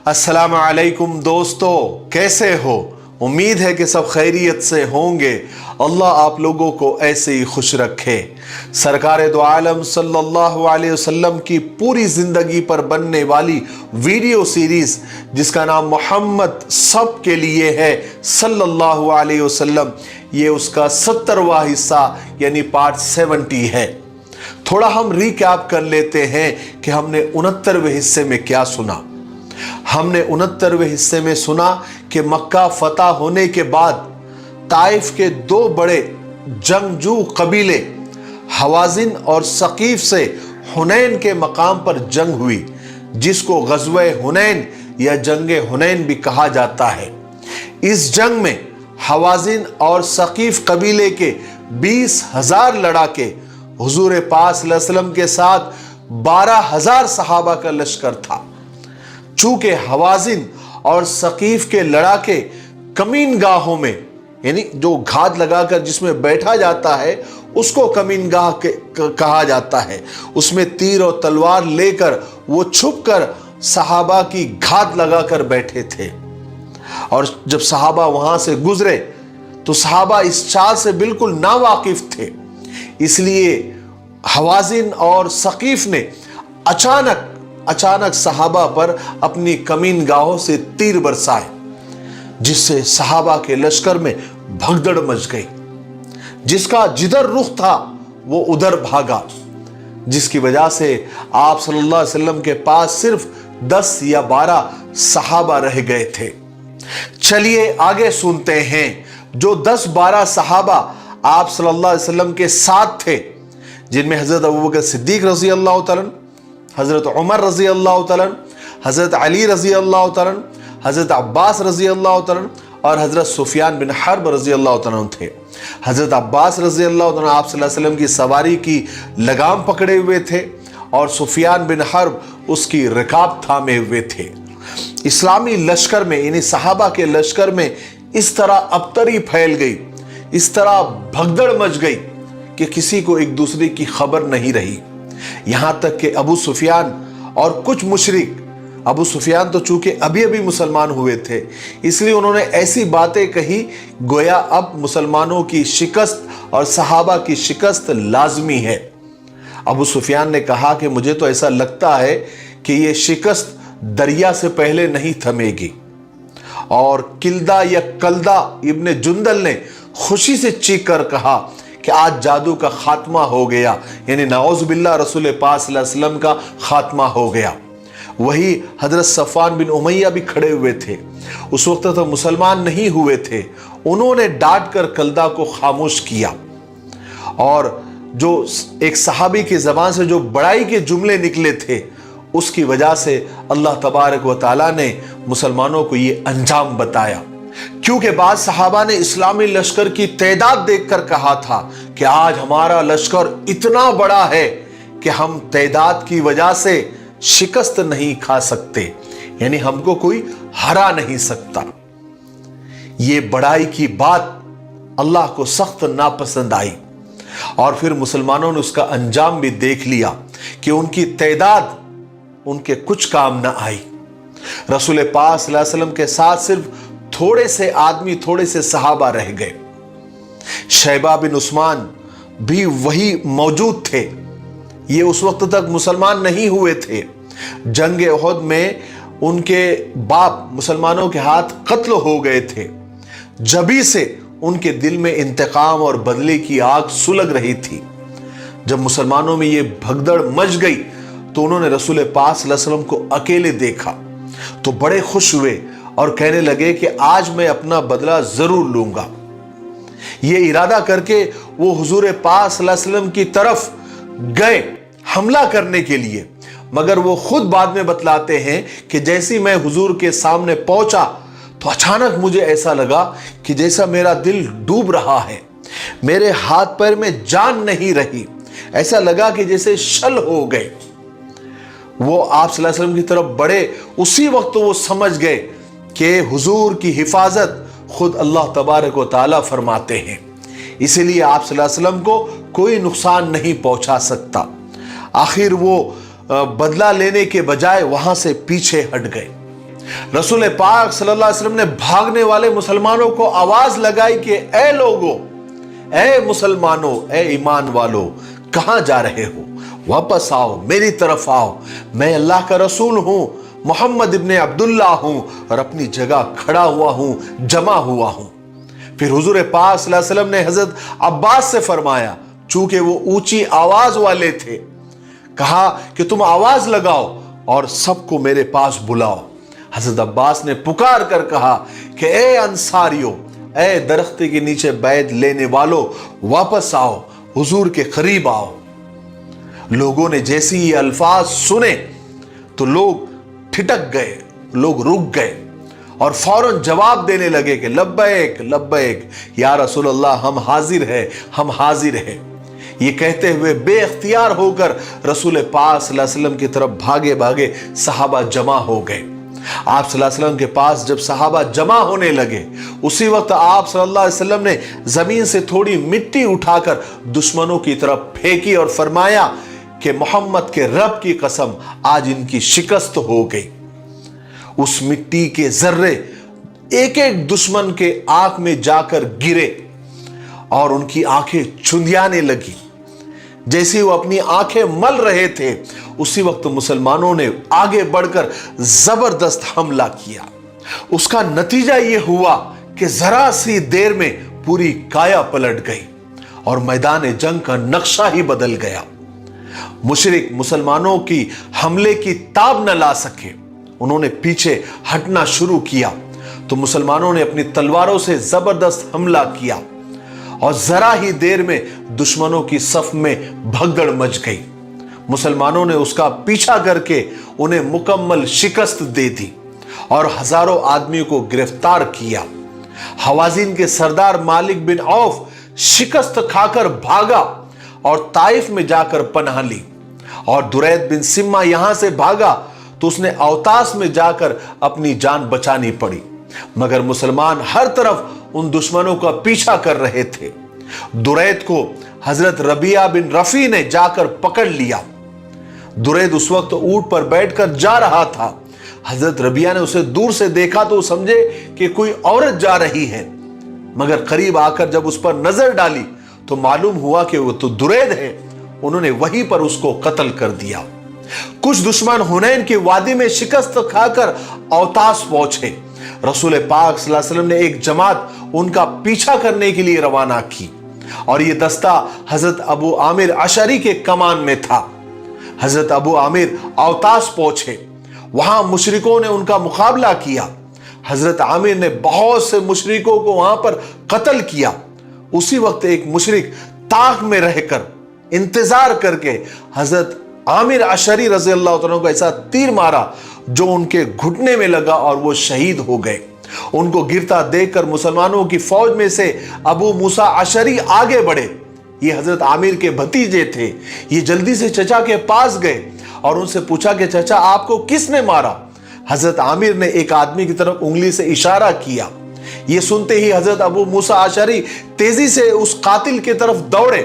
अस्सलाम वालेकुम दोस्तों, कैसे हो? उम्मीद है कि सब खैरियत से होंगे। अल्लाह आप लोगों को ऐसे ही खुश रखे। सरकार दो आलम सल्लल्लाहु अलैहि वसल्लम की पूरी ज़िंदगी पर बनने वाली वीडियो सीरीज़ जिसका नाम मोहम्मद सब के लिए है सल्लल्लाहु अलैहि वसल्लम, ये उसका 70वां हिस्सा यानी पार्ट 70 है। थोड़ा हम रिकैप कर लेते हैं कि हमने 69वें हिस्से में क्या सुना। हमने 69वें हिस्से में सुना कि मक्का फतह होने के बाद ताइफ के दो बड़े जंगजू कबीले हवाजिन और सकीफ से हुनैन के मकाम पर जंग हुई, जिसको ग़ज़वे हुनैन या जंगे हुनैन भी कहा जाता है। इस जंग में हवाजिन और सकीफ कबीले के 20,000 लड़ाके, हुजूर पाक सल्लल्लाहु अलैहि वसल्लम के साथ 12,000 सहाबा का लश्कर था। चूंकि हवाजिन और सकीफ के लड़ाके कमीन गाहों में, यानी जो घात लगाकर जिसमें बैठा जाता है उसको कमीन गाह कहा जाता है, उसमें तीर और तलवार लेकर वो छुपकर सहाबा की घात लगाकर बैठे थे। और जब सहाबा वहां से गुजरे तो सहाबा इस चाल से बिल्कुल नावाकिफ थे, इसलिए हवाजिन और सकीफ ने अचानक सहाबा पर अपनी कमीन गाहों से तीर बरसाए, जिससे सहाबा के लश्कर में भगदड़ मच गई। जिसका जिधर रुख था वो उधर भागा, जिसकी वजह से आप सल्लल्लाहु अलैहि वसल्लम के पास सिर्फ 10 या 12 सहाबा रह गए थे। चलिए आगे सुनते हैं जो 10-12 सहाबा आप सल्लल्लाहु अलैहि वसल्लम के साथ थे, जिनमें हजरत अबू बकर सिद्दीक रजी अल्लाह तआला, हजरत उमर रजी अल्लाह तआला, हजरत अली रजी अल्लाह तआला, हजरत अब्बास रजी अल्लाह तआला और हजरत सुफियान बिन हर्ब रजी अल्लाह तआला थे। हजरत अब्बास रजी अल्लाह तआला आप सल्लल्लाहु अलैहि वसल्लम की सवारी की लगाम पकड़े हुए थे और सुफियान बिन हर्ब उसकी रकाब थामे हुए थे। इस्लामी लश्कर में यानी सहाबा के लश्कर में इस तरह अबतरी फैल गई, इस तरह भगदड़ मच गई कि किसी को एक दूसरे की खबर नहीं रही। यहां तक कि अबू सुफियान और कुछ मुशरिक, अबू सुफियान तो चूंकि अभी अभी मुसलमान हुए थे इसलिए उन्होंने ऐसी बातें कही गोया अब मुसलमानों की शिकस्त और सहाबा की शिकस्त लाजमी है। अबू सुफियान ने कहा कि मुझे तो ऐसा लगता है कि ये शिकस्त दरिया से पहले नहीं थमेगी। और किल्दा या कल्दा इब्ने जुंदल ने खुशी से चीख कर कहा कि आज जादू का खात्मा हो गया, यानी नाउज़ बिल्लाह रसूल पाक सल्लल्लाहु अलैहि वसल्लम का खात्मा हो गया। वही हजरत सफ़वान बिन उमैया भी खड़े हुए थे, उस वक्त तो मुसलमान नहीं हुए थे। उन्होंने डांट कर कल्दा को खामोश किया और जो एक सहाबी की ज़बान से जो बड़ाई के जुमले निकले थे उसकी वजह से अल्लाह तबारक व तआला ने मुसलमानों को ये अंजाम बताया। क्योंकि बाद सहाबा ने इस्लामी लश्कर की तादाद देखकर कहा था कि आज हमारा लश्कर इतना बड़ा है कि हम तादाद की वजह से शिकस्त नहीं खा सकते, यानी हमको कोई हरा नहीं सकता। ये बड़ाई की बात अल्लाह को सख्त नापसंद आई और फिर मुसलमानों ने उसका अंजाम भी देख लिया कि उनकी तादाद उनके कुछ काम ना आई। रसूल पाक सल्लल्लाहु अलैहि वसल्लम के साथ सिर्फ थोड़े से आदमी, थोड़े से सहाबा रह गए। शैबा बिन उस्मान भी वही मौजूद थे, ये उस वक्त तक मुसलमान नहीं हुए थे। जंग उहद में उनके बाप मुसलमानों के हाथ कत्ल हो गए थे, जभी से उनके दिल में इंतकाम और बदले की आग सुलग रही थी। जब मुसलमानों में ये भगदड़ मच गई तो उन्होंने रसूल पाक सल्लल्लाहु अलैहि वसल्लम को अकेले देखा तो बड़े खुश हुए और कहने लगे कि आज मैं अपना बदला जरूर लूंगा। ये इरादा करके वो हुजूर पाक सल्लल्लाहु अलैहि वसल्लम की तरफ गए हमला करने के लिए, मगर वो खुद बाद में बतलाते हैं कि जैसे मैं हुजूर के सामने पहुंचा तो अचानक मुझे ऐसा लगा कि जैसा मेरा दिल डूब रहा है, मेरे हाथ पैर में जान नहीं रही, ऐसा लगा कि जैसे शल हो गए। वो आप सल्लल्लाहु अलैहि वसल्लम की तरफ बढ़े, उसी वक्त वो समझ गए कि हुजूर की हिफाजत खुद अल्लाह तबारक व तआला फरमाते हैं, इसीलिए आप सल्लल्लाहु अलैहि वसल्लम को कोई नुकसान नहीं पहुंचा सकता। आखिर वो बदला लेने के बजाय वहां से पीछे हट गए। रसूल पाक सल्लल्लाहु अलैहि वसल्लम ने भागने वाले मुसलमानों को आवाज लगाई कि ए लोगों, ए मुसलमानों, ए ईमान वालों, कहां जा रहे हो? वापस आओ, मेरी तरफ आओ। मैं अल्लाह का रसूल हूं, मोहम्मद इब्ने अब्दुल्ला हूं और अपनी जगह खड़ा हुआ हूं, जमा हुआ हूं। फिर हुजूर पाक सल्लल्लाहु अलैहि वसल्लम ने हजरत अब्बास से फरमाया, चूंकि वो ऊंची आवाज वाले थे, कहा कि तुम आवाज लगाओ और सबको मेरे पास बुलाओ। हजरत अब्बास ने पुकार कर कहा कि ए अंसारियों, ए दरख्त के नीचे बैत लेने वालों, वापस आओ, हुजूर के करीब आओ। लोगों ने जैसे ये अल्फाज सुने तो लोग ठिठक गए, लोग रुक गए और फौरन जवाब देने लगे कि लब्बैक लब्बैक या रसूल अल्लाह, हम हाजिर हैं, हम हाजिर हैं। ये कहते हुए बेख्तियार होकर रसूल पाक सल्लल्लाहु अलैहि वसल्लम की तरफ भागे भागे सहाबा जमा हो गए। आप सल्लल्लाहु अलैहि वसल्लम के पास जब सहाबा जमा होने लगे, उसी वक्त आप सल्लल्लाहु अलैहि वसल्लम ने जमीन से थोड़ी मिट्टी उठाकर दुश्मनों की तरफ फेंकी और फरमाया कि मोहम्मद के रब की कसम, आज इनकी शिकस्त हो गई। उस मिट्टी के जर्रे एक एक दुश्मन के आंख में जाकर गिरे और उनकी आंखें चुंधियाने लगी। जैसे वो अपनी आंखें मल रहे थे, उसी वक्त मुसलमानों ने आगे बढ़कर जबरदस्त हमला किया। उसका नतीजा यह हुआ कि जरा सी देर में पूरी काया पलट गई और मैदान जंग का नक्शा ही बदल गया। मुशरिक मुसलमानों की हमले की ताब न ला सके, उन्होंने पीछे हटना शुरू किया तो मुसलमानों ने अपनी तलवारों से जबरदस्त हमला किया और जरा ही देर में दुश्मनों की सफ में भगदड़ मच गई। मुसलमानों ने उसका पीछा करके उन्हें मुकम्मल शिकस्त दे दी और हजारों आदमियों को गिरफ्तार किया। हवाजिन के सरदार मालिक बिन औफ शिकस्त खाकर भागा और ताइफ में जाकर पनाह ली और दुरैद बिन सिम्मा यहां से भागा तो उसने औतास में जाकर अपनी जान बचानी पड़ी। मगर मुसलमान हर तरफ उन दुश्मनों का पीछा कर रहे थे। दुरैद को हजरत रबिया बिन रफी ने जाकर पकड़ लिया। दुरैद उस वक्त ऊंट पर बैठकर जा रहा था। हजरत रबिया ने उसे दूर से देखा तो समझे कि कोई औरत जा रही है, मगर करीब आकर जब उस पर नजर डाली तो मालूम हुआ कि वो तो दुरैद है। उन्होंने वहीं पर उसको कत्ल कर दिया। कुछ दुश्मन हुनैन की वादी में शिकस्त खाकर औतास पहुंचे। रसूल पाक सल्लल्लाहु अलैहि वसल्लम ने एक जमात उनका पीछा करने के लिए रवाना की और यह दस्ता हजरत अबू आमिर अशरी के कमान में था। हजरत अबू आमिर औतास पहुंचे, वहां मुशरिकों ने उनका मुकाबला किया। हजरत आमिर ने बहुत से मुशरिकों को वहां पर कत्ल किया। उसी वक्त एक मुशरिक ताक में रहकर इंतजार करके हजरत आमिर अशरी रज़ी अल्लाह तआला को ऐसा तीर मारा जो उनके घुटने में लगा और वो शहीद हो गए। उनको गिरता देखकर मुसलमानों की फौज में से अबू मूसा अशरी आगे बढ़े। ये हजरत आमिर के भतीजे थे। ये जल्दी से चचा के पास गए और उनसे पूछा कि चचा, आपको किसने मारा? हजरत आमिर ने एक आदमी की तरफ उंगली से इशारा किया। ये सुनते ही हजरत अबू मूसा अशरी तेजी से उस कातिल की तरफ दौड़े।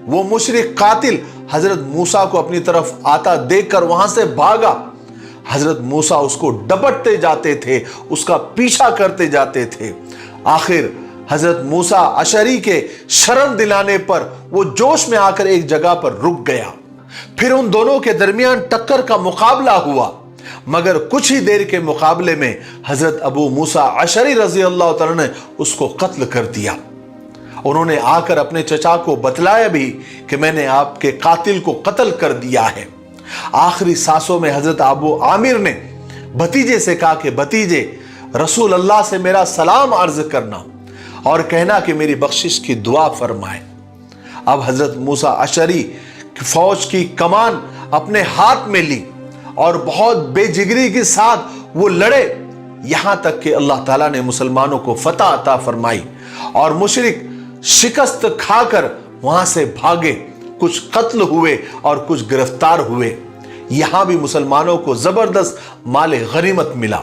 वो मुशरिक कातिल हजरत मूसा को अपनी तरफ आता देखकर वहां से भागा। हजरत मूसा उसको डपटते जाते थे, उसका पीछा करते जाते थे। आखिर हजरत मूसा अशरी के शर्म दिलाने पर वो जोश में आकर एक जगह पर रुक गया। फिर उन दोनों के दरमियान टक्कर का मुकाबला हुआ, मगर कुछ ही देर के मुकाबले में हजरत अबू मूसा अशरी रजी अल्लाह तआला ने उसको कत्ल कर दिया। उन्होंने आकर अपने चचा को बतलाया भी कि मैंने आपके कातिल को कत्ल कर दिया है। आखिरी सांसों में हजरत अबू आमिर ने भतीजे से कहा कि भतीजे, रसूल अल्लाह से मेरा सलाम अर्ज करना और कहना कि मेरी बख्शिश की दुआ फरमाए। अब हजरत मूसा अशरी फौज की कमान अपने हाथ में ली और बहुत बेजिगरी के साथ वो लड़े, यहां तक कि अल्लाह ताला ने मुसलमानों को फतह अता फरमाई और मुशरिक शिकस्त खाकर वहां से भागे। कुछ कत्ल हुए और कुछ गिरफ्तार हुए। यहां भी मुसलमानों को जबरदस्त माल गनीमत मिला।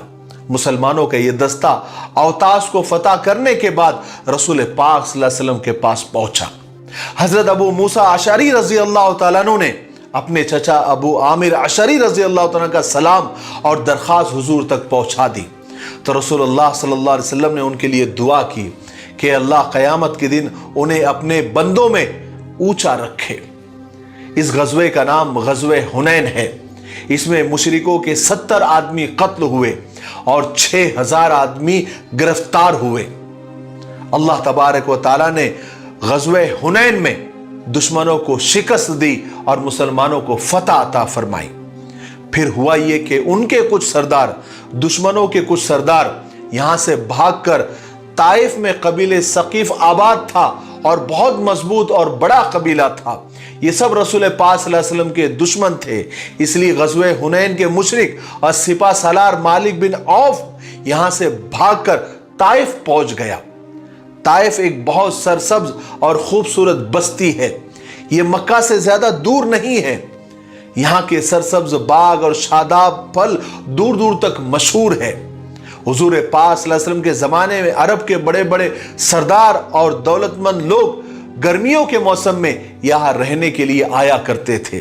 मुसलमानों का यह दस्ता औतास को फतह करने के बाद रसूल पाक सल्लल्लाहु अलैहि वसल्लम के पास पहुंचा। हजरत अबू मूसा अशरी रजी अल्लाह तआला अन्हु ने अपने चचा अबू आमिर अशरी रजी अल्लाह तआला का सलाम और दरख्वास्त हुजूर तक पहुंचा दी। तो रसूलुल्लाह सल्लल्लाहु अलैहि वसल्लम ने उनके लिए दुआ की कि अल्लाह क़यामत के दिन उन्हें अपने बंदों में ऊंचा रखे। इस गज़वे का नाम गज़वे हुनैन है। इसमें मुशरिकों के 70 आदमी कत्ल हुए और 6000 आदमी गिरफ्तार हुए। अल्लाह तबारक व तआला ने गज़वे हुनैन में दुश्मनों को शिकस्त दी और मुसलमानों को फतह अता फरमाई। फिर हुआ ये कि उनके कुछ सरदार, दुश्मनों के कुछ सरदार यहां से भागकर ताइफ में कबीले सकीफ आबाद था और बहुत मजबूत और बड़ा कबीला था। ये सब रसूल पाक सल्लल्लाहु अलैहि वसल्लम के दुश्मन थे। इसलिए गज़वे हुनैन के मुशरिक और सिपा सालार मालिक बिन औफ यहां से भागकर ताइफ पहुंच गया। ताइफ एक बहुत सरसब्ज और खूबसूरत बस्ती है। यह मक्का से ज्यादा दूर नहीं है। यहां के सरसब्ज बाग और शादाब फल दूर दूर तक मशहूर है। हुजूर पाक सल्लल्लाहु अलैहि वसल्लम के जमाने में अरब के बड़े बड़े सरदार और दौलतमंद लोग गर्मियों के मौसम में यहां रहने के लिए आया करते थे,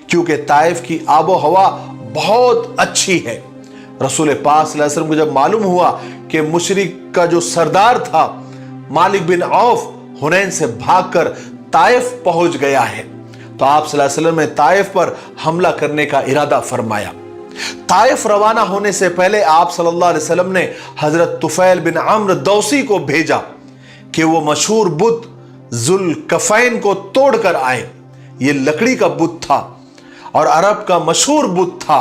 क्योंकि ताइफ की आबो हवा बहुत अच्छी है। रसूल पाक सल्लल्लाहु अलैहि वसल्लम को जब मालूम हुआ कि मुशरिक का जो सरदार था मालिक बिन औफ हुनैन से भागकर ताइफ पहुंच गया है, तो आप सल्लल्लाहु अलैहि वसल्लम ने ताइफ पर हमला करने का इरादा फरमाया। ताइफ रवाना होने से पहले आप सल्लल्लाहु अलैहि वसल्लम ने हजरत तुफैल बिन अम्र दौसी को भेजा कि वो मशहूर बुत जुल्कफैन को तोड़कर आए। ये लकड़ी का बुत था और अरब का मशहूर बुत था।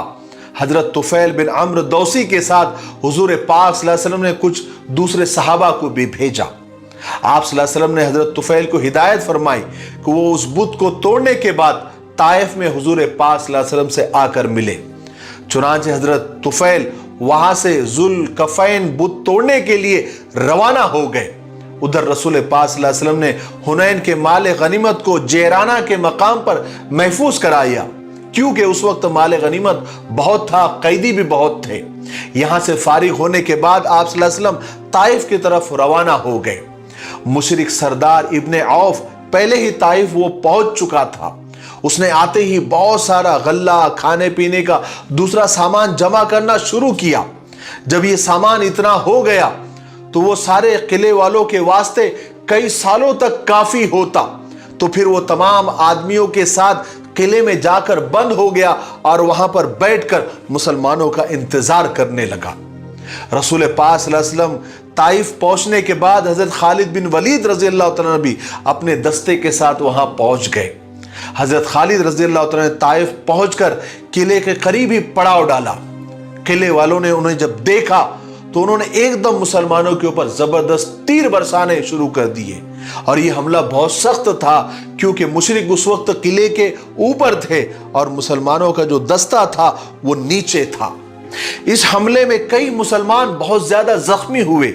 हजरत तुफैल बिन अम्र दौसी के साथ हुजूर पाक सल्लल्लाहु अलैहि वसल्लम ने कुछ दूसरे सहाबा को भी भेजा। आप सल्लल्लाहु अलैहि वसल्लम ने हजरत तुफैल को हिदायत फरमाई कि वो उस बुत को तोड़ने के बाद ताइफ में हुजूर पाक सल्लल्लाहु अलैहि वसल्लम से आकर मिले। चुनांचे हजरत तुफैल वहां से जुल्कफैन बुत तोड़ने के लिए रवाना हो गए। उधर रसूल पाक सल्लल्लाहु अलैहि वसल्लम ने हुनैन के माल गनीमत को जेराना के मकाम पर महफूज कराया, क्योंकि उस वक्त माल गनीमत बहुत था, कैदी भी बहुत थे। यहां से फारिग होने के बाद आप सल्लल्लाहु अलैहि वसल्लम ताइफ की तरफ रवाना हो गए। मुशरिक सरदार इब्ने औफ पहले ही ताइफ वो पहुंच चुका था। उसने आते ही बहुत सारा गल्ला, खाने पीने का दूसरा सामान जमा करना शुरू किया। जब ये सामान इतना हो गया तो वो सारे किले वालों के वास्ते कई सालों तक काफी होता। तो फिर वो तमाम आदमियों के साथ किले में जाकर बंद हो गया और वहां पर बैठकर मुसलमानों का इंतजार करने लगा। रसूल पाक सल्लल्लाहु अलैहि वसल्लम ताइफ पहुंचने के बाद हजरत खालिद बिन वलीद रजी अल्लाह तआला भी अपने दस्ते के साथ वहां पहुंच गए। हजरत खालिद रजी अल्लाह तआला ने ताइफ पहुंचकर किले के करीब ही पड़ाव डाला। किले वालों ने उन्हें जब देखा तो उन्होंने एकदम मुसलमानों के ऊपर जबरदस्त तीर बरसाने शुरू कर दिए। और यह हमला बहुत सख्त था, क्योंकि मुशरिक उस वक्त किले के ऊपर थे और मुसलमानों का जो दस्ता था वो नीचे था। इस हमले में कई मुसलमान बहुत ज्यादा जख्मी हुए,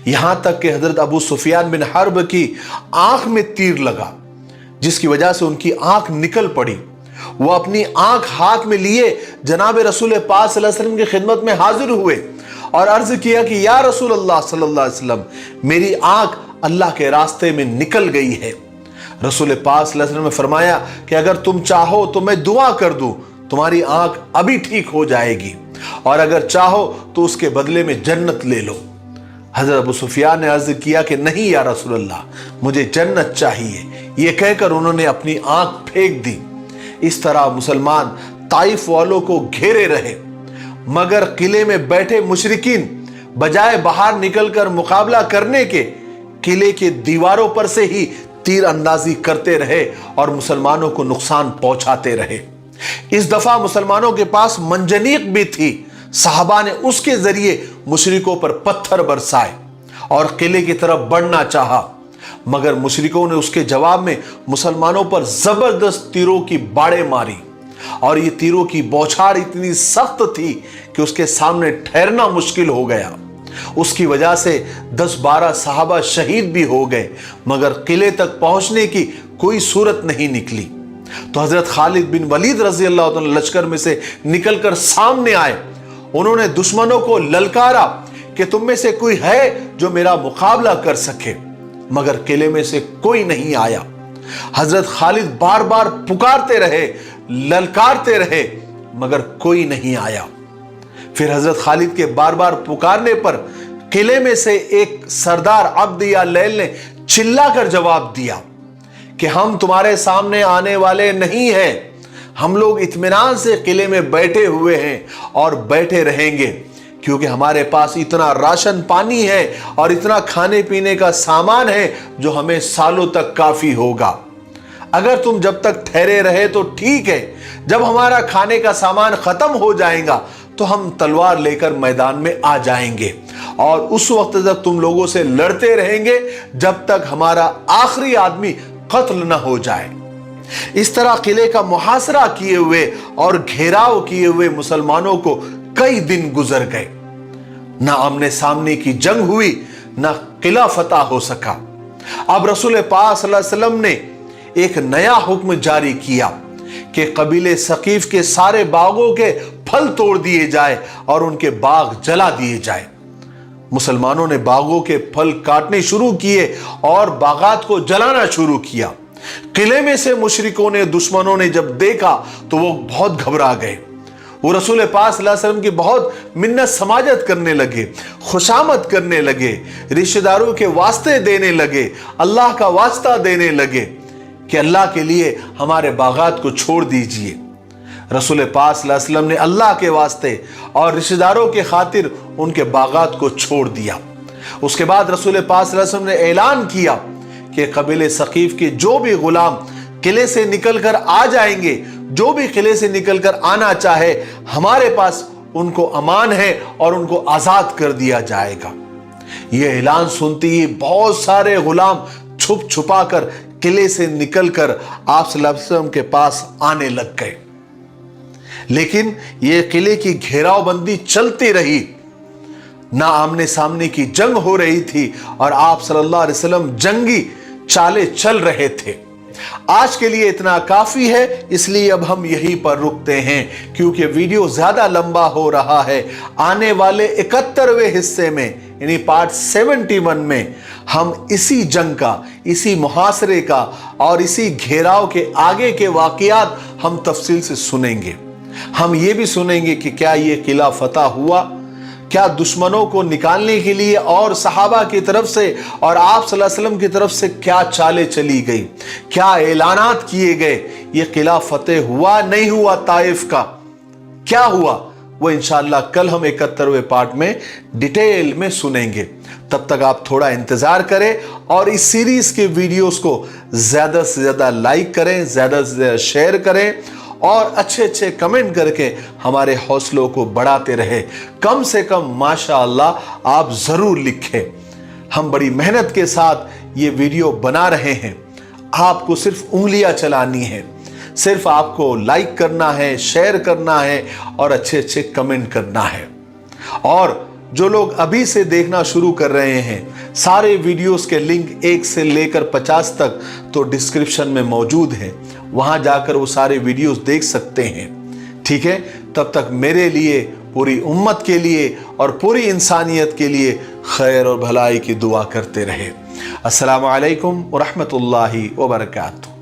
यहां तक कि हजरत अबू सुफियान बिन हर्ब की आंख में तीर लगा, जिसकी वजह से उनकी आंख निकल पड़ी। वो अपनी आंख हाथ में लिए जनाब रसूल पाक सल्लल्लाहु अलैहि वसल्लम की खिदमत में हाजिर हुए और अर्ज किया कि या रसूल अल्लाह सल्लल्लाहु अलैहि वसल्लम, मेरी आंख अल्लाह के रास्ते में निकल गई है। रसूल पाक सल्लल्लाहु अलैहि वसल्लम ने फरमाया कि अगर तुम चाहो तो मैं दुआ कर दूं, तुम्हारी आंख अभी ठीक हो जाएगी, और अगर चाहो तो उसके बदले में जन्नत ले लो। हजरत अबू सुफियान ने अर्ज किया कि नहीं या रसूल अल्लाह, मुझे जन्नत चाहिए। ये कहकर उन्होंने अपनी आंख फेंक दी। इस तरह मुसलमान ताइफ वालों को घेरे रहे, मगर किले में बैठे मुशरिकीन बजाय बाहर निकलकर मुकाबला करने के किले के दीवारों पर से ही तीर अंदाजी करते रहे और मुसलमानों को नुकसान पहुंचाते रहे। इस दफा मुसलमानों के पास मंजनीक भी थी। साहबा ने उसके जरिए मुशरिकों पर पत्थर बरसाए और किले की तरफ बढ़ना चाहा, मगर मुशरिकों ने उसके जवाब में मुसलमानों पर जबरदस्त तीरों की बाड़े मारी और ये तीरों की बौछार इतनी सख्त थी कि उसके सामने ठहरना मुश्किल हो गया। उसकी वजह से 10-12 सहाबा शहीद भी हो गए, मगर किले तक पहुंचने की कोई सूरत नहीं निकली। तो हजरत खालिद बिन वलीद रजी अल्लाह तआला लश्कर में से निकलकर सामने आए। उन्होंने दुश्मनों को ललकारा कि तुम में से कोई है जो मेरा मुकाबला कर सके, मगर किले में से कोई नहीं आया। हजरत खालिद बार बार पुकारते रहे, ललकारते रहे मगर कोई नहीं आया। फिर हजरत खालिद के बार बार पुकारने पर किले में से एक सरदार अब्द या लैल ने चिल्लाकर जवाब दिया कि हम तुम्हारे सामने आने वाले नहीं हैं, हम लोग इत्मीनान से किले में बैठे हुए हैं और बैठे रहेंगे, क्योंकि हमारे पास इतना राशन पानी है और इतना खाने पीने का सामान है जो हमें सालों तक काफी होगा। अगर तुम जब तक ठहरे रहे तो ठीक है, जब हमारा खाने का सामान खत्म हो जाएगा तो हम तलवार लेकर मैदान में आ जाएंगे और उस वक्त तक तुम लोगों से लड़ते रहेंगे जब तक हमारा आखिरी आदमी कत्ल न हो जाए। इस तरह किले का मुहासरा किए हुए और घेराव किए हुए मुसलमानों को कई दिन गुजर गए। ना आमने सामने की जंग हुई, ना किला फतह हो सका। अब रसूल पाक सल्लल्लाहु अलैहि वसल्लम ने एक नया हुक्म जारी किया कि कबीले सकीफ के सारे बागों के फल तोड़ दिए जाए और उनके बाग जला दिए जाए। मुसलमानों ने बागों के फल काटने शुरू किए और बागात को जलाना शुरू किया। किले में से मुशरिकों ने, दुश्मनों ने जब देखा तो वो बहुत घबरा गए। वो रसूल पाक सल्लल्लाहु अलैहि वसल्लम की बहुत मिन्नत समाजत करने लगे, खुशामद करने लगे, रिश्तेदारों के वास्ते देने लगे, अल्लाह का वास्ता देने लगे कि अल्लाह के लिए हमारे बागात को छोड़ दीजिए। रसूल पाक सल्लल्लाहु अलैहि वसल्लम ने अल्लाह के वास्ते और रिश्तेदारों के खातिर उनके बागात को छोड़ दिया। उसके बाद रसूल पाक सल्लल्लाहु अलैहि वसल्लम ने ऐलान किया कि कबीले सकीफ के जो भी गुलाम किले से निकलकर आ जाएंगे, जो भी किले से निकलकर आना चाहे, हमारे पास उनको अमान है और उनको आजाद कर दिया जाएगा। यह ऐलान सुनते ही बहुत सारे गुलाम छुप छुपा कर किले से निकलकर आप सल्लल्लाहु अलैहि वसल्लम के पास आने लग गए। लेकिन यह किले की घेरावबंदी चलती रही, ना आमने सामने की जंग हो रही थी और आप सल्लल्लाहु अलैहि वसल्लम जंगी चाले चल रहे थे। आज के लिए इतना काफी है, इसलिए अब हम यहीं पर रुकते हैं क्योंकि वीडियो ज्यादा लंबा हो रहा है। आने वाले 71वें हिस्से में यानी पार्ट 71 में हम इसी जंग का, इसी मुहासरे का और इसी घेराव के आगे के वाकयात हम तफसील से सुनेंगे। हम ये भी सुनेंगे कि क्या ये किला फतह हुआ, क्या दुश्मनों को निकालने के लिए और सहाबा की तरफ से और आप सल्लल्लाहु अलैहि वसल्लम की तरफ से क्या चालें चली गई, क्या ऐलानात किए गए, ये किला फतेह हुआ नहीं हुआ, ताइफ का क्या हुआ, वो इंशाअल्लाह कल हम 71वें पार्ट में डिटेल में सुनेंगे। तब तक आप थोड़ा इंतजार करें और इस सीरीज के वीडियोस को ज्यादा से ज्यादा लाइक करें, ज्यादा से ज्यादा शेयर करें और अच्छे अच्छे कमेंट करके हमारे हौसलों को बढ़ाते रहे। कम से कम माशाअल्लाह आप जरूर लिखें। हम बड़ी मेहनत के साथ ये वीडियो बना रहे हैं। आपको सिर्फ उंगलियां चलानी है, सिर्फ आपको लाइक करना है, शेयर करना है और अच्छे अच्छे कमेंट करना है। और जो लोग अभी से देखना शुरू कर रहे हैं, सारे वीडियोस के लिंक 1 से लेकर 50 तक तो डिस्क्रिप्शन में मौजूद है, वहां जाकर वो सारे वीडियोस देख सकते हैं। ठीक है, तब तक मेरे लिए, पूरी उम्मत के लिए और पूरी इंसानियत के लिए खैर और भलाई की दुआ करते रहे। अस्सलामु अलैकुम व रहमतुल्लाहि व बरकातहू।